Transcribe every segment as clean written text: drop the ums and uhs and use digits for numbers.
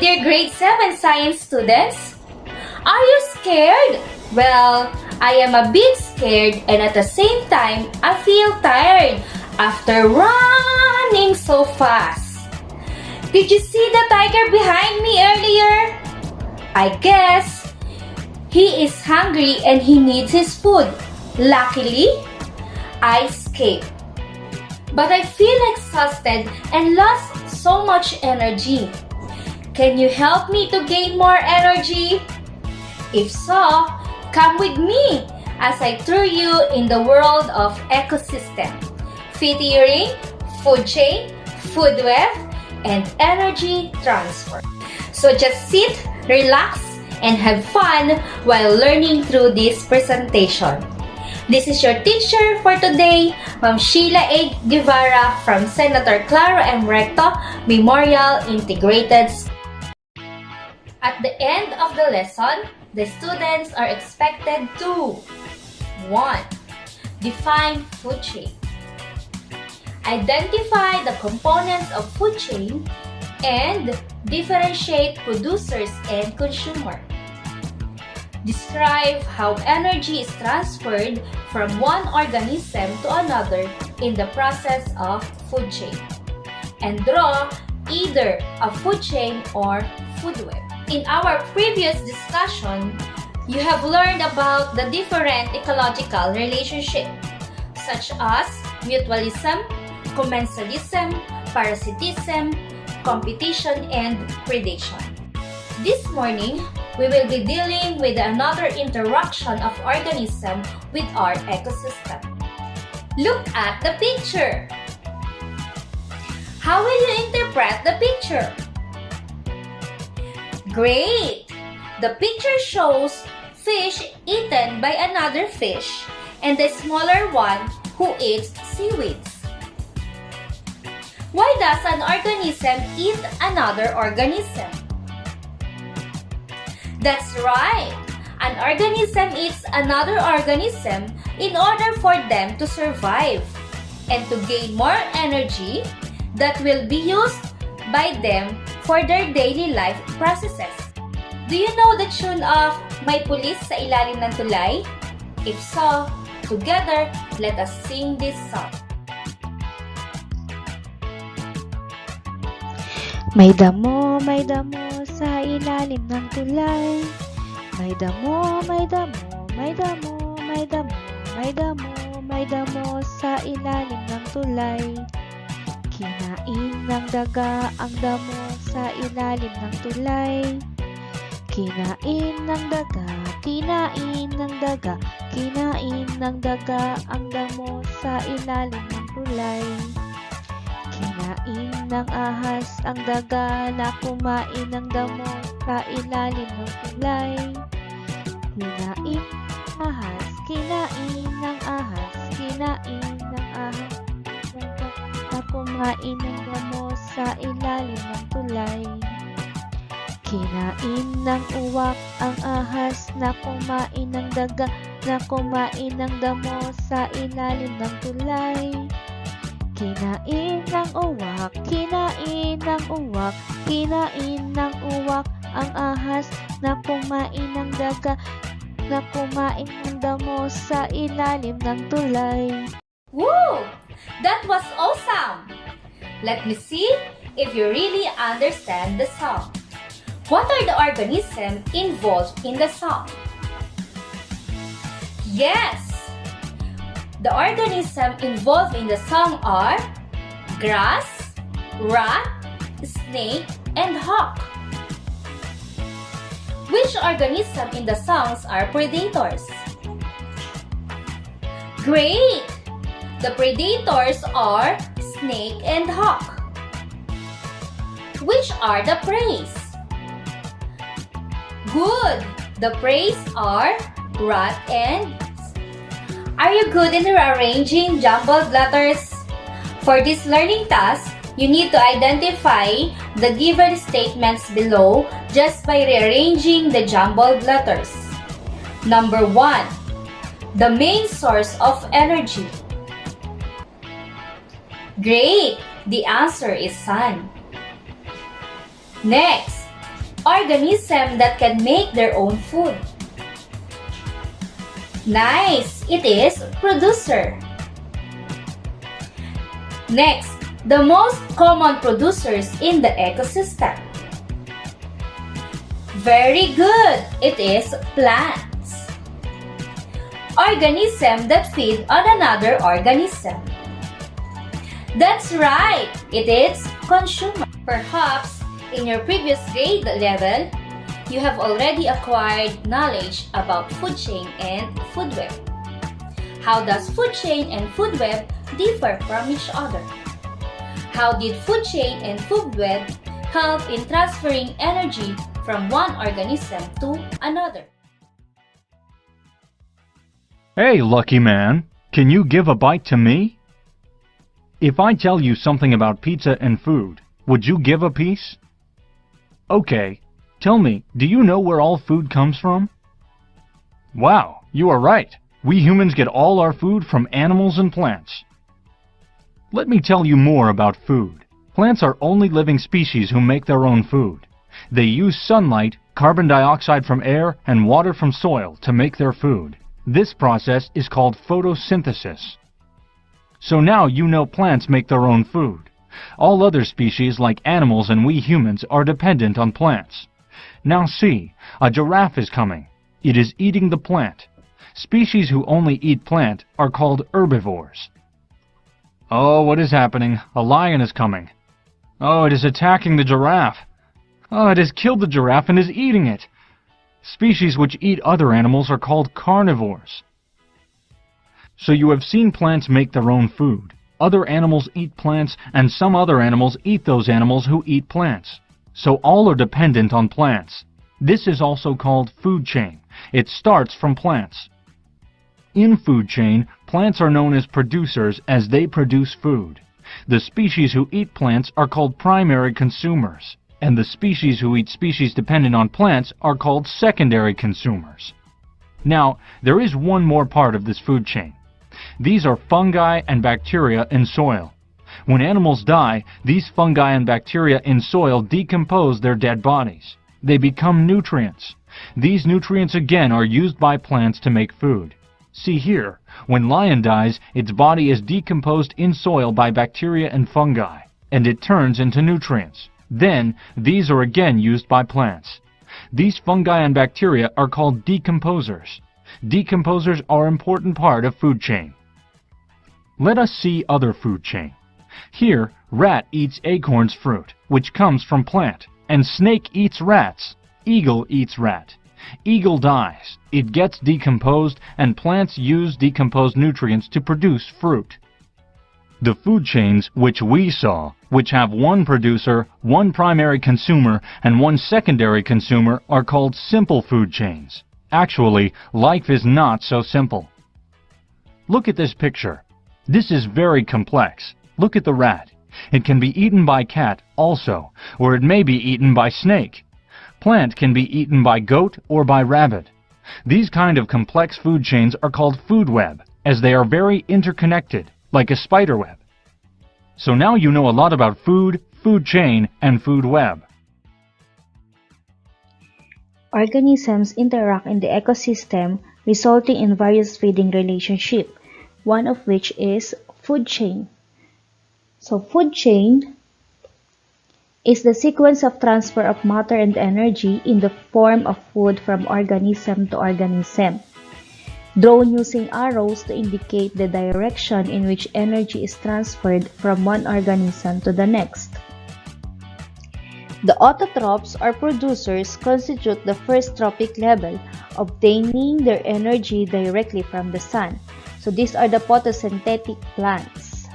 dear grade 7 science students? Are you scared? Well, I am a bit scared and at the same time, I feel tired after running so fast. Did you see the tiger behind me earlier? I guess he is hungry and he needs his food. Luckily, I escaped. But I feel exhausted and lost so much energy. Can you help me to gain more energy? If so, come with me as I tour you in the world of ecosystem, feed theory, food chain, food web, and energy transfer. So just sit, relax, and have fun while learning through this presentation. This is your teacher for today, Ma'am Sheila A. Guevara from Senator Claro M. Recto Memorial Integrated School. At the end of the lesson, the students are expected to 1. Define food chain. Identify the components of food chain and differentiate producers and consumer. Describe how energy is transferred from one organism to another in the process of food chain. And draw either a food chain or food web. In our previous discussion, you have learned about the different ecological relationships such as mutualism, commensalism, parasitism, competition, and predation. This morning, we will be dealing with another interaction of organism with our ecosystem. Look at the picture. How will you interpret the picture? Great! The picture shows fish eaten by another fish and the smaller one who eats seaweeds. Why does an organism eat another organism? That's right! An organism eats another organism in order for them to survive and to gain more energy that will be used by them for their daily life processes. Do you know the tune of May Pulis sa Ilalim ng Tulay? If so, together, let us sing this song. May damo sa ilalim ng tulay. May damo, may damo, may damo, may damo, may damo, may damo sa ilalim ng tulay. Kinain ng daga ang damo sa ilalim ng tulay. Kinain ng daga, kinain ng daga, kinain ng daga ang damo sa ilalim ng tulay. Kinain ng ahas ang daga na kumain ng damo sa ilalim ng tulay. Kinain ng ahas, kinain ng ahas, kinain ng ahas na kumain ng damo sa ilalim ng tulay. Kinain ng uwak ang ahas na kumain ng daga na kumain ng damo sa ilalim ng tulay. Kinain ng uwak, kinain ng uwak, kinain ng uwak ang ahas na kumain ng daga na kumain ng damo sa ilalim ng tulay. Woo! That was awesome! Let me see if you really understand the song. What are the organisms involved in the song? Yes! The organisms involved in the song are grass, rat, snake, and hawk. Which organisms in the songs are predators? Great! The predators are snake and hawk. Which are the preys? Good! The preys are rat and snake. Are you good in rearranging jumbled letters? For this learning task, you need to identify the given statements below just by rearranging the jumbled letters. Number 1. The main source of energy. Great! The answer is sun. Next, organism that can make their own food? Nice! It is producer. Next, the most common producers in the ecosystem. Very good! It is plants. Organism that feed on another organism. That's right! It is consumer. Perhaps in your previous grade level, you have already acquired knowledge about food chain and food web. How does food chain and food web differ from each other? How did food chain and food web help in transferring energy from one organism to another? Hey, lucky man, can you give a bite to me? If I tell you something about pizza and food, would you give a piece? Okay, tell me, do you know where all food comes from? Wow, you are right. We humans get all our food from animals and plants. Let me tell you more about food. Plants are only living species who make their own food. They use sunlight, carbon dioxide from air, and water from soil to make their food. This process is called photosynthesis. So now you know plants make their own food. All other species like animals and we humans are dependent on plants. Now see, a giraffe is coming. It is eating the plant. Species who only eat plant are called herbivores. Oh, what is happening? A lion is coming. Oh, it is attacking the giraffe. Oh, it has killed the giraffe and is eating it. Species which eat other animals are called carnivores. So you have seen plants make their own food. Other animals eat plants, and some other animals eat those animals who eat plants. So all are dependent on plants. This is also called food chain. It starts from plants. In food chain, plants are known as producers as they produce food. The species who eat plants are called primary consumers, and the species who eat species dependent on plants are called secondary consumers. Now, there is one more part of this food chain. These are fungi and bacteria in soil. When animals die, these fungi and bacteria in soil decompose their dead bodies. They become nutrients. These nutrients again are used by plants to make food. See here, when lion dies, its body is decomposed in soil by bacteria and fungi, and it turns into nutrients. Then, these are again used by plants. These fungi and bacteria are called decomposers. Decomposers are an important part of food chain. Let us see other food chain. Here, rat eats acorns fruit, which comes from plant, and snake eats rats. Eagle eats rat. Eagle dies. It gets decomposed, and plants use decomposed nutrients to produce fruit. The food chains which we saw, which have one producer, one primary consumer, and one secondary consumer, are called simple food chains. Actually, life is not so simple. Look at this picture. This is very complex. Look at the rat. It can be eaten by cat also, or it may be eaten by snake. Plant can be eaten by goat or by rabbit. These kind of complex food chains are called food web, as they are very interconnected, like a spider web. So now you know a lot about food, food chain, and food web. Organisms interact in the ecosystem, resulting in various feeding relationships, one of which is food chain. So food chain is the sequence of transfer of matter and energy in the form of food from organism to organism, drawn using arrows to indicate the direction in which energy is transferred from one organism to the next. The autotrophs or producers constitute the first trophic level, obtaining their energy directly from the sun. So these are the photosynthetic plants,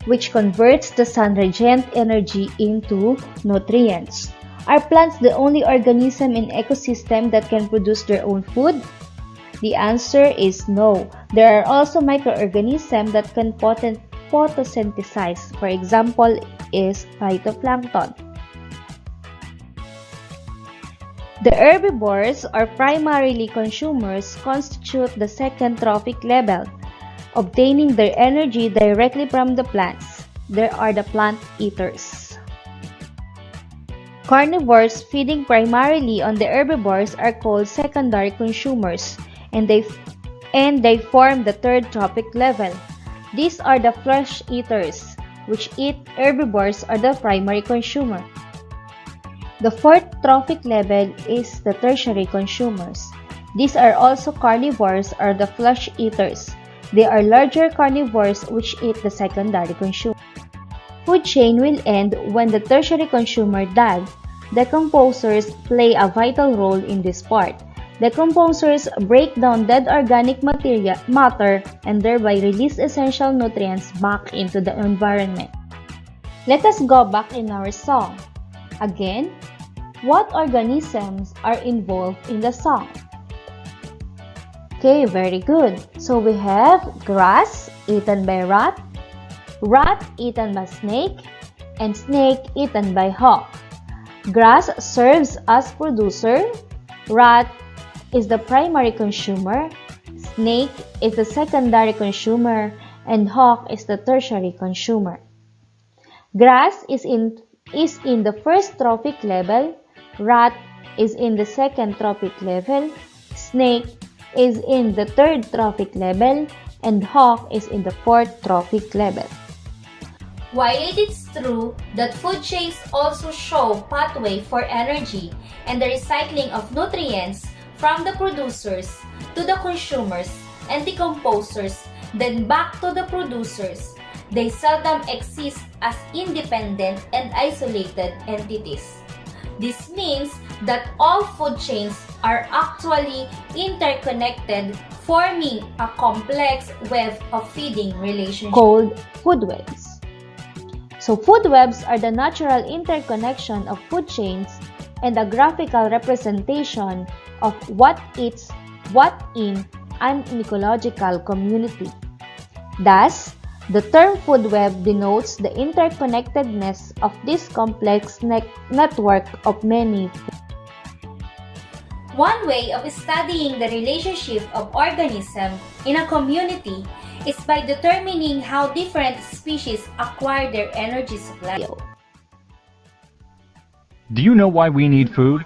which converts the sun radiant energy into nutrients. Are plants the only organism in ecosystem that can produce their own food? The answer is no. There are also microorganisms that can photosynthesize. For example, is phytoplankton. The herbivores, or primarily consumers, constitute the second trophic level, obtaining their energy directly from the plants. There are the plant eaters. Carnivores feeding primarily on the herbivores are called secondary consumers, and they form the third trophic level. These are the flesh eaters, which eat herbivores, are the primary consumer. The fourth trophic level is the tertiary consumers. These are also carnivores, or the flesh eaters. They are larger carnivores which eat the secondary consumer. Food chain will end when the tertiary consumer dies. Decomposers play a vital role in this part. Decomposers break down dead organic matter and thereby release essential nutrients back into the environment. Let us go back in our song. Again, what organisms are involved in the song? Okay, very good. So we have grass eaten by rat, rat eaten by snake, and snake eaten by hawk. Grass serves as producer, rat is the primary consumer, snake is the secondary consumer, and hawk is the tertiary consumer. Grass is in the first trophic level, rat is in the second trophic level, snake is in the third trophic level, and hawk is in the fourth trophic level. While it is true that food chains also show pathway for energy and the recycling of nutrients from the producers to the consumers and decomposers, then back to the producers, they seldom exist as independent and isolated entities. This means that all food chains are actually interconnected, forming a complex web of feeding relationships called food webs. So food webs are the natural interconnection of food chains and a graphical representation of what eats what in an ecological community. Thus, the term food web denotes the interconnectedness of this complex network of many. One way of studying the relationship of organisms in a community is by determining how different species acquire their energy supply. Do you know why we need food?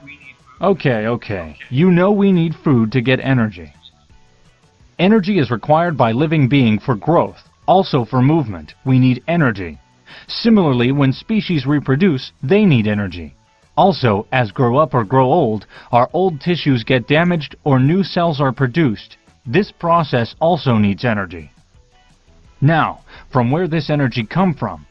Okay. You know we need food to get energy. Energy is required by living being for growth. Also for movement, we need energy. Similarly, when species reproduce, they need energy. Also, as grow up or grow old, our old tissues get damaged or new cells are produced. This process also needs energy. Now, from where this energy come from?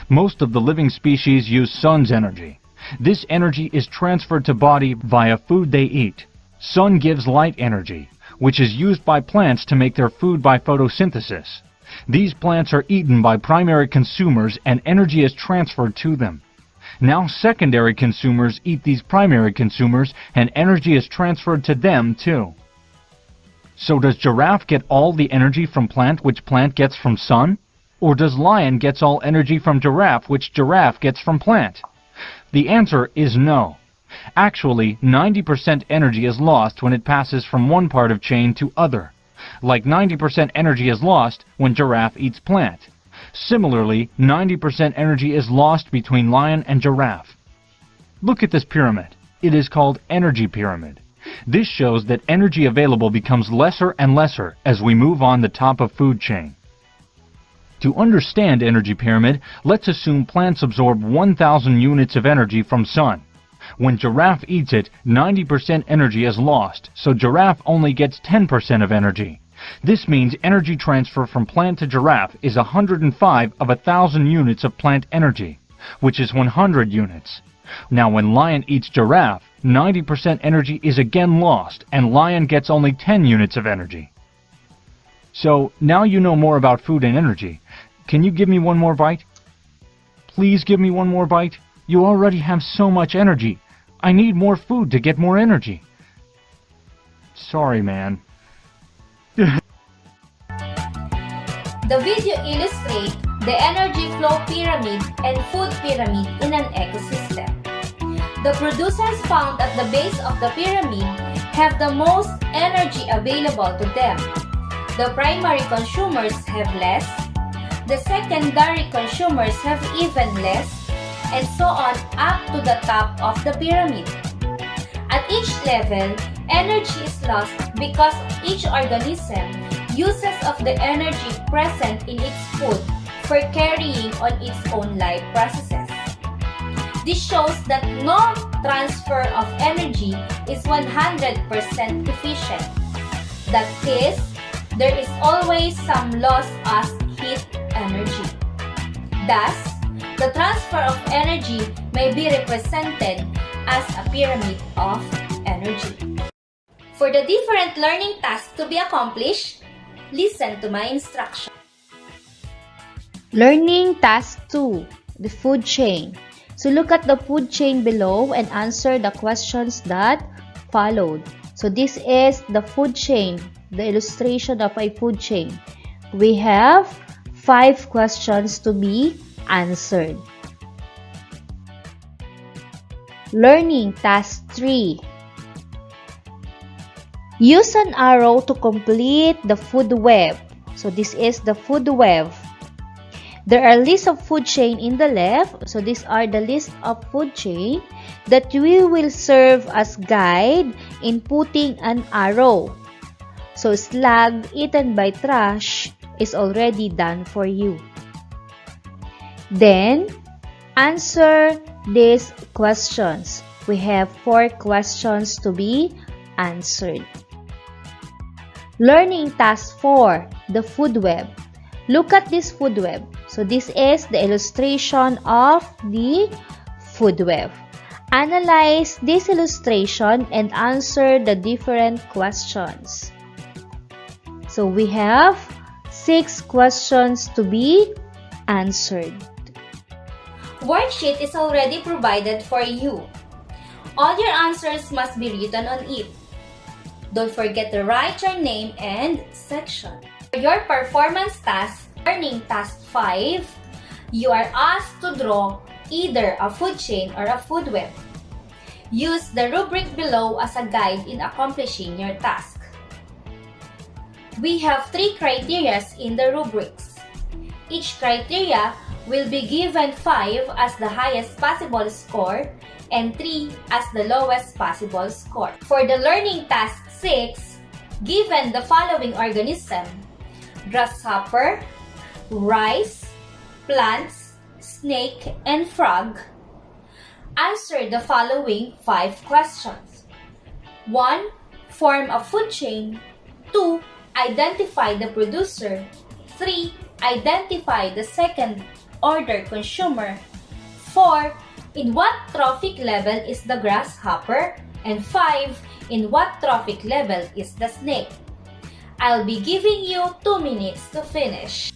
Most of the living species use sun's energy. This energy is transferred to body via food they eat. Sun gives light energy, which is used by plants to make their food by photosynthesis. These plants are eaten by primary consumers and energy is transferred to them. Now secondary consumers eat these primary consumers and energy is transferred to them too. So does giraffe get all the energy from plant which plant gets from sun? Or does lion gets all energy from giraffe which giraffe gets from plant? The answer is no. Actually, 90% energy is lost when it passes from one part of chain to other. Like 90% energy is lost when giraffe eats plant. Similarly, 90% energy is lost between lion and giraffe. Look at this pyramid. It is called energy pyramid. This shows that energy available becomes lesser and lesser as we move on the top of food chain. To understand energy pyramid, let's assume plants absorb 1,000 units of energy from sun. When giraffe eats it, 90% energy is lost, so giraffe only gets 10% of energy. This means energy transfer from plant to giraffe is 105 of 1,000 units of plant energy, which is 100 units. Now when lion eats giraffe, 90% energy is again lost, and lion gets only 10 units of energy. So now you know more about food and energy. Can you give me one more bite? Please give me one more bite. You already have so much energy. I need more food to get more energy. Sorry, man. The video illustrates the energy flow pyramid and food pyramid in an ecosystem. The producers found at the base of the pyramid have the most energy available to them. The primary consumers have less. The secondary consumers have even less. and so on up to the top of the pyramid. At each level, energy is lost because each organism uses of the energy present in its food for carrying on its own life processes. This shows that no transfer of energy is 100% efficient. That is, there is always some loss as heat energy. Thus, the transfer of energy may be represented as a pyramid of energy. For the different learning tasks to be accomplished, listen to my instruction. Learning Task 2, the food chain. So look at the food chain below and answer the questions that followed. So this is the food chain, the illustration of a food chain. We have 5 questions to be answered. Learning Task 3. Use an arrow to complete the food web. So this is the food web. There are lists of food chain in the left. So these are the list of food chain that we will serve as guide in putting an arrow. So slug eaten by trash is already done for you. Then, answer these questions. We have 4 questions to be answered. Learning Task 4, the food web. Look at this food web. So this is the illustration of the food web. Analyze this illustration and answer the different questions. So we have 6 questions to be answered. Worksheet is already provided for you. All your answers must be written on it. Don't forget to write your name and section. For your performance task, Learning Task 5, you are asked to draw either a food chain or a food web. Use the rubric below as a guide in accomplishing your task. We have 3 criteria in the rubrics. Each criteria will be given 5 as the highest possible score and 3 as the lowest possible score. For the Learning Task 6, given the following organism: grasshopper, rice, plants, snake, and frog, answer the following 5 questions. 1. Form a food chain. 2. Identify the producer. 3. Identify the second-order consumer. 4. In what trophic level is the grasshopper? And 5. In what trophic level is the snake? I'll be giving you 2 minutes to finish.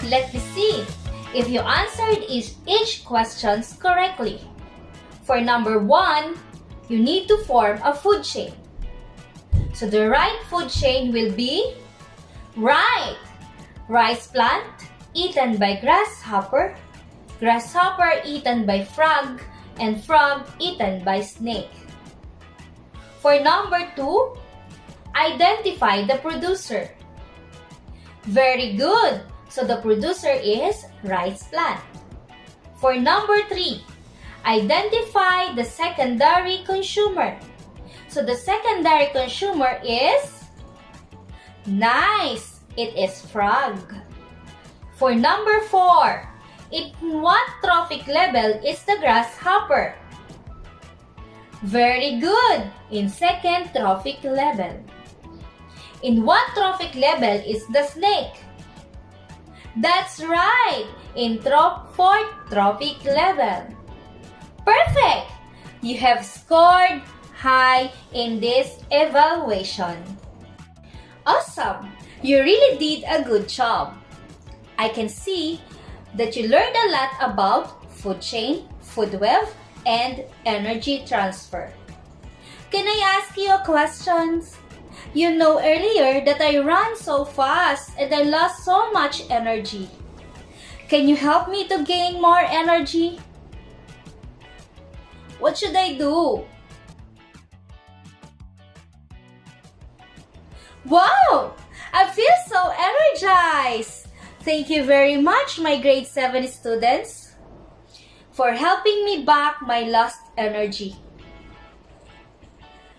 Let me see if you answered each questions correctly. For number 1, you need to form a food chain. So the right food chain will be right. Rice plant eaten by grasshopper, grasshopper eaten by frog, and frog eaten by snake. For number 2, identify the producer. Very good. So the producer is rice plant. For number 3, identify the secondary consumer. So the secondary consumer is nice. It is frog. For number 4, in what trophic level is the grasshopper? Very good. In second trophic level. In what trophic level is the snake? That's right. In fourth trophic level. Perfect! You have scored high in this evaluation. Awesome! You really did a good job. I can see that you learned a lot about food chain, food web, and energy transfer. Can I ask you a question? You know earlier that I ran so fast and I lost so much energy. Can you help me to gain more energy? What should I do? Wow! I feel so energized! Thank you very much, my grade 7 students, for helping me back my lost energy.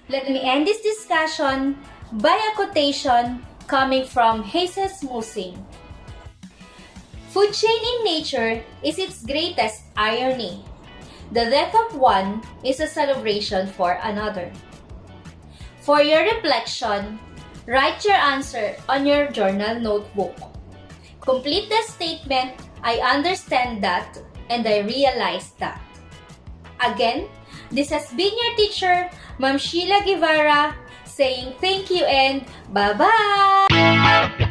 Let me end this discussion by a quotation coming from Jesus Musing. Food chain in nature is its greatest irony. The death of one is a celebration for another. For your reflection, write your answer on your journal notebook. Complete the statement, I understand that, and I realize that. Again, this has been your teacher, Ma'am Sheila Guevara, saying thank you and bye-bye!